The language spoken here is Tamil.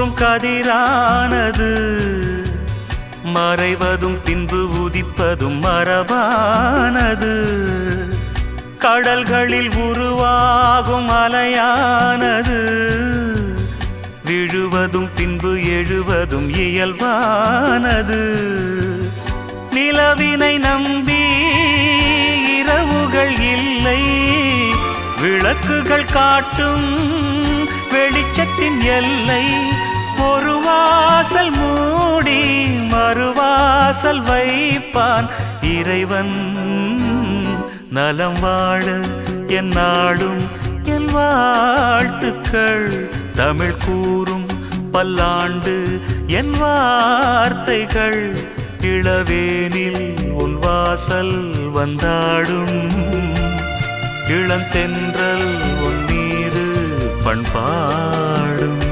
தோன்றும் கதிரானது மறைவதும் பின்பு உதிப்பதும் மரபானது. கடல்களில் உருவாகும் அலையானது விழுவதும் பின்பு எழுவதும் இயல்பானது. நிலவினை நம்பி இரவுகள் இல்லை, விளக்குகள் காட்டும் வெளிச்சத்தின் எல்லை. ஒரு வாசல் மூடி மறுவாசல் வைப்பான் இறைவன். நலம் வாழ என் நாடும் என் வாழ்த்துக்கள். தமிழ் கூறும் பல்லாண்டு என் வார்த்தைகள். இளவேனில் உன் வாசல் வந்தாடும், இளந்தென்றல் உன் மீது பண்பாடும்.